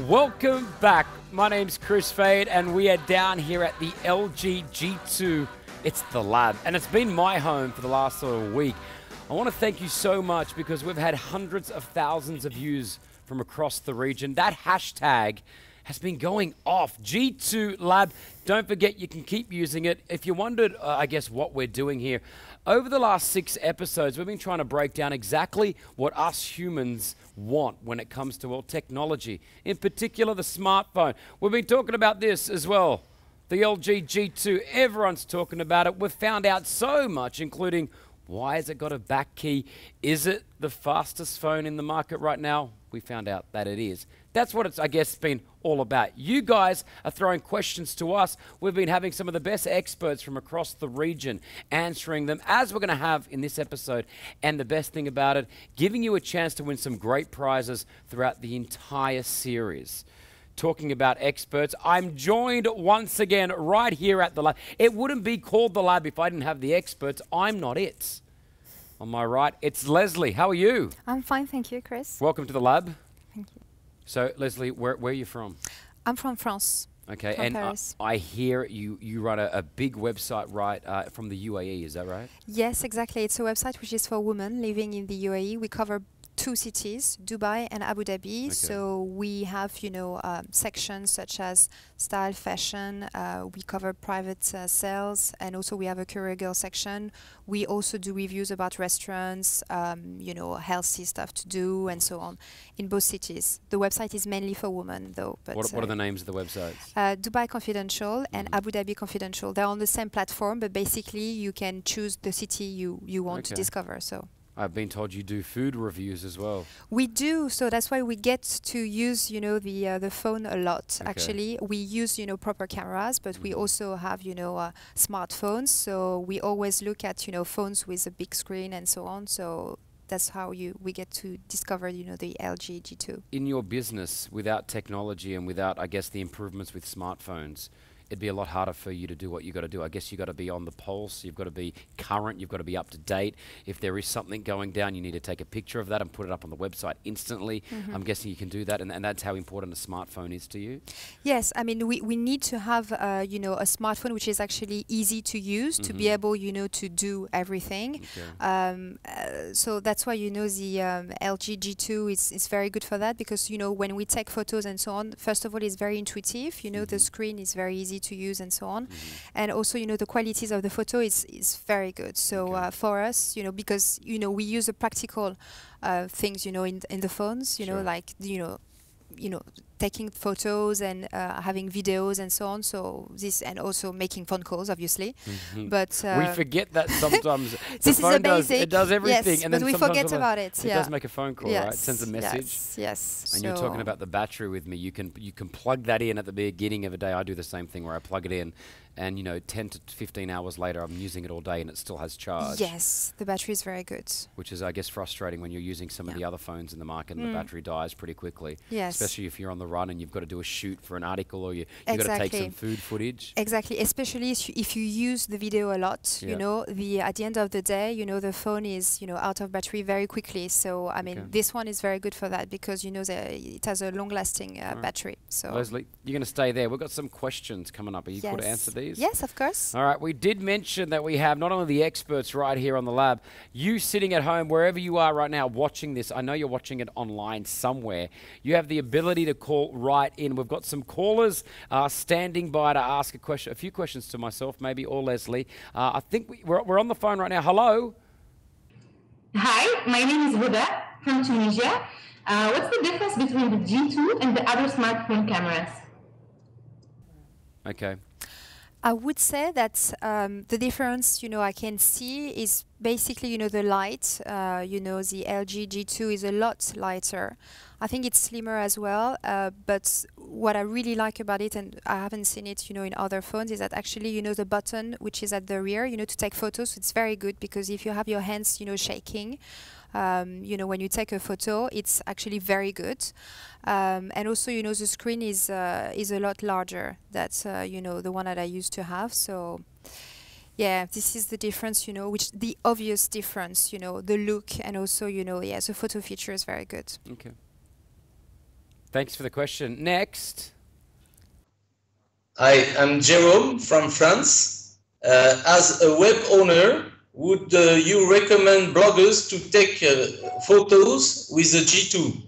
Welcome back. My name's Kris Fade, and we are down here at the LG G2. It's the lab, and it's been my home for the last sort of week. I want to thank you so much because we've had hundreds of thousands of views from across the region. That hashtag has been going off. G2 Lab. Don't forget, you can keep using it. If you wondered, I guess, what we're doing here, over the last 6 episodes, we've been trying to break down exactly what us humans want when it comes to, well, technology, in particular the smartphone. We've been talking about this as well, the LG G2. Everyone's talking about it. We've found out so much, including why has it got a back key? Is it the fastest phone in the market right now? We found out that it is. That's what it's, I guess, been all about. You guys are throwing questions to us. We've been having some of the best experts from across the region answering them, as we're going to have in this episode. And the best thing about it, giving you a chance to win some great prizes throughout the entire series. Talking about experts, I'm joined once again right here at the lab. It wouldn't be called the lab if I didn't have the experts. I'm not it. On my right, it's Leslie. How are you? I'm fine, thank you, Kris. Welcome to the lab. Thank you. So, Leslie, where are you from? I'm from France. Okay, from and Paris. I hear you run a big website right from the UAE, is that right? Yes, exactly. It's a website which is for women living in the UAE. We cover 2 cities, Dubai and Abu Dhabi. Okay. So we have, sections such as style, fashion. We cover private sales, and also we have a career girl section. We also do reviews about restaurants, healthy stuff to do, and so on, in both cities. The website is mainly for women, though. But what are the names of the websites? Dubaiconfidential and Abu Dhabi Confidential. They're on the same platform, but basically you can choose the city you want to discover. So. I've been told you do food reviews as well. We do, so that's why we get to use, the phone a lot. Okay. Actually, we use, proper cameras, but we also have, smartphones. So we always look at, phones with a big screen and so on. So that's how we get to discover, the LG G2. In your business, without technology and without, I guess, the improvements with smartphones, it'd be a lot harder for you to do what you got to do. I guess you got to be on the pulse. You've got to be current. You've got to be up to date. If there is something going down, you need to take a picture of that and put it up on the website instantly. I'm guessing you can do that, and that's how important a smartphone is to you. Yes, I mean we need to have a smartphone which is actually easy to use to be able to do everything. Okay. So that's why the LG G2 is very good for that, because when we take photos and so on, first of all, it's very intuitive. The screen is very easy to use and so on, and also the qualities of the photo is very good. So for us, because we use the practical things in the phones, like taking photos and having videos and so on. So this, and also making phone calls, obviously. But we forget that sometimes. This is a basic. It does everything, yes, and then we forget about it. It does make a phone call, right? It sends a message. Yes. And you're talking about the battery with me. You can plug that in at the beginning of a day. I do the same thing where I plug it in, and 10 to 15 hours later, I'm using it all day, and it still has charge. Yes, the battery is very good. Which is, I guess, frustrating when you're using some of the other phones in the market, and the battery dies pretty quickly. Yes. Especially if you're on the run and you've got to do a shoot for an article, or you've got to take some food footage. Exactly, especially if you use the video a lot. At the end of the day, the phone is out of battery very quickly. So I mean, this one is very good for that, because it has a long-lasting battery. So Leslie, you're going to stay there. We've got some questions coming up. Are you cool to answer these? Yes, of course. All right, we did mention that we have not only the experts right here on the lab, you sitting at home, wherever you are right now watching this, I know you're watching it online somewhere, you have the ability to call right in. We've got some callers standing by to ask a few questions to myself, maybe, or Leslie. I think we're on the phone right now. Hello. Hi, my name is Huda from Tunisia. What's the difference between the G2 and the other smartphone cameras? Okay. I would say that the difference, I can see is basically, the light. The LG G2 is a lot lighter. I think it's slimmer as well. But what I really like about it, and I haven't seen it, in other phones, is that actually, the button which is at the rear, to take photos, it's very good, because if you have your hands, shaking, when you take a photo, it's actually very good. And also, the screen is a lot larger. That's, the one that I used to have. So, yeah, this is the difference, which the obvious difference, the look, and also, the photo feature is very good. Okay. Thanks for the question. Next. Hi, I'm Jerome from France. As a web owner, would you recommend bloggers to take photos with the G2?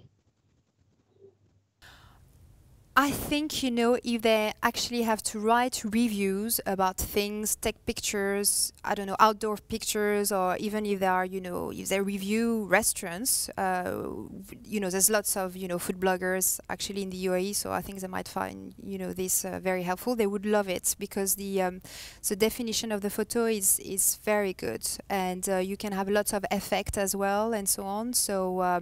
I think, if they actually have to write reviews about things, take pictures, I don't know, outdoor pictures, or even if they are, if they review restaurants, there's lots of, food bloggers actually in the UAE, so I think they might find, this very helpful. They would love it because the definition of the photo is very good, and you can have lots of effect as well and so on. So,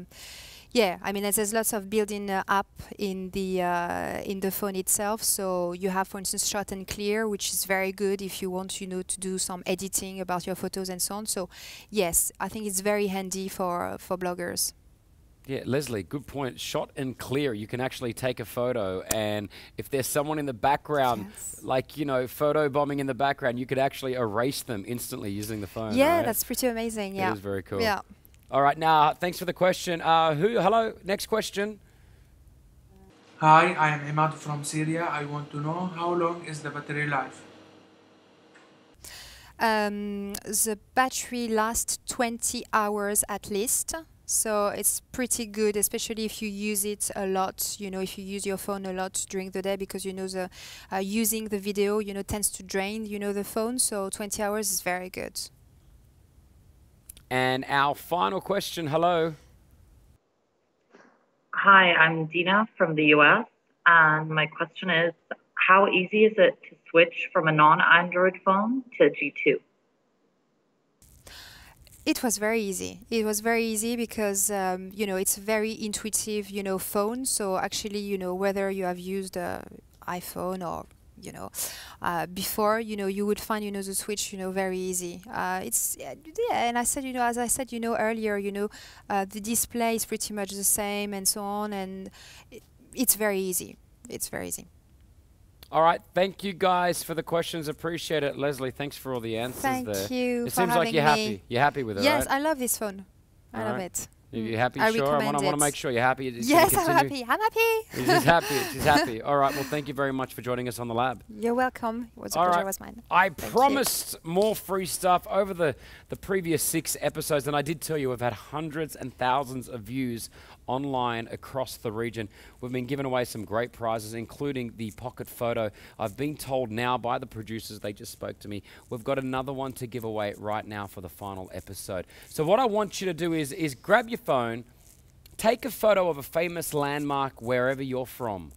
yeah, I mean, there's lots of built-in app in the phone itself. So you have, for instance, Shot and Clear, which is very good if you want, to do some editing about your photos and so on. So yes, I think it's very handy for bloggers. Yeah, Leslie, good point. Shot and Clear. You can actually take a photo, and if there's someone in the background, yes, like, photo bombing in the background, you could actually erase them instantly using the phone. Yeah, right? That's pretty amazing. Yeah, it is very cool. Yeah. All right, now, thanks for the question. Hello, next question. Hi, I am Imad from Syria. I want to know how long is the battery life? The battery lasts 20 hours at least. So it's pretty good, especially if you use it a lot, if you use your phone a lot during the day, because, using the video, tends to drain, the phone. So 20 hours is very good. And our final question, hello. Hi, I'm Dina from the US, and my question is, how easy is it to switch from a non-Android phone to G2? It was very easy. It was very easy because, it's a very intuitive, phone. So actually, whether you have used iPhone or before, you would find, the switch, very easy. And I said, as I said, earlier, the display is pretty much the same and so on, and it's very easy. It's very easy. All right, thank you guys for the questions. Appreciate it. Leslie, thanks for all the answers there. Thank you It for seems like having you're me. happy. You're happy with it, Yes, right? I love this phone. I love right. it. You happy? I Sure. I recommend want to it. make sure you're happy. It's Yes, gonna I'm continue. happy. I'm happy. She's happy. She's happy. All right. Well, thank you very much for joining us on the lab. You're welcome. It was a All pleasure. right. It was mine. I Thank promised more free stuff over the previous 6 episodes, and I did tell you we've had hundreds and thousands of views online across the region. We've been giving away some great prizes, including the pocket photo. I've been told now by the producers, they just spoke to me, we've got another one to give away right now for the final episode. So what I want you to do is grab your phone, take a photo of a famous landmark wherever you're from.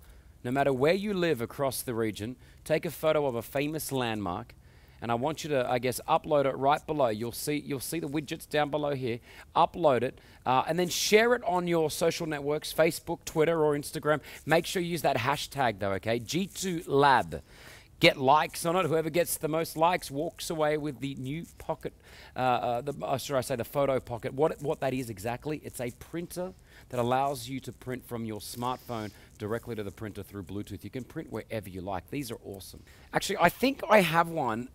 No matter where you live across the region, take a photo of a famous landmark, and I want you to, upload it right below. You'll see the widgets down below here. Upload it, and then share it on your social networks, Facebook, Twitter, or Instagram. Make sure you use that hashtag though, okay? G2Lab. Get likes on it. Whoever gets the most likes walks away with the new pocket, the photo pocket. What that is exactly, it's a printer that allows you to print from your smartphone directly to the printer through Bluetooth. You can print wherever you like. These are awesome. Actually, I think I have one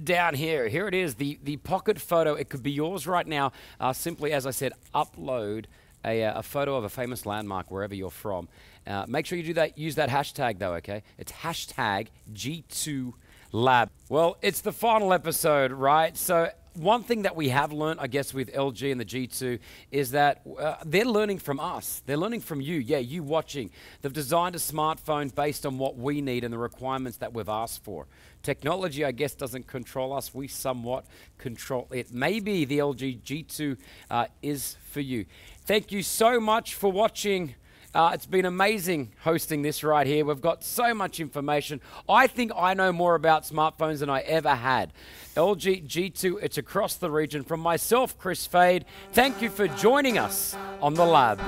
down here. Here it is, the pocket photo. It could be yours right now. Simply, as I said, upload a photo of a famous landmark wherever you're from. Make sure you do that. Use that hashtag though, okay? It's hashtag G2Lab. Well, it's the final episode, right? So one thing that we have learned, I guess, with LG and the G2 is that they're learning from us. They're learning from you. Yeah, you watching. They've designed a smartphone based on what we need and the requirements that we've asked for. Technology, I guess, doesn't control us. We somewhat control it. Maybe the LG G2 is for you. Thank you so much for watching. It's been amazing hosting this right here. We've got so much information. I think I know more about smartphones than I ever had. LG G2, it's across the region. From myself, Kris Fade, thank you for joining us on The Lab.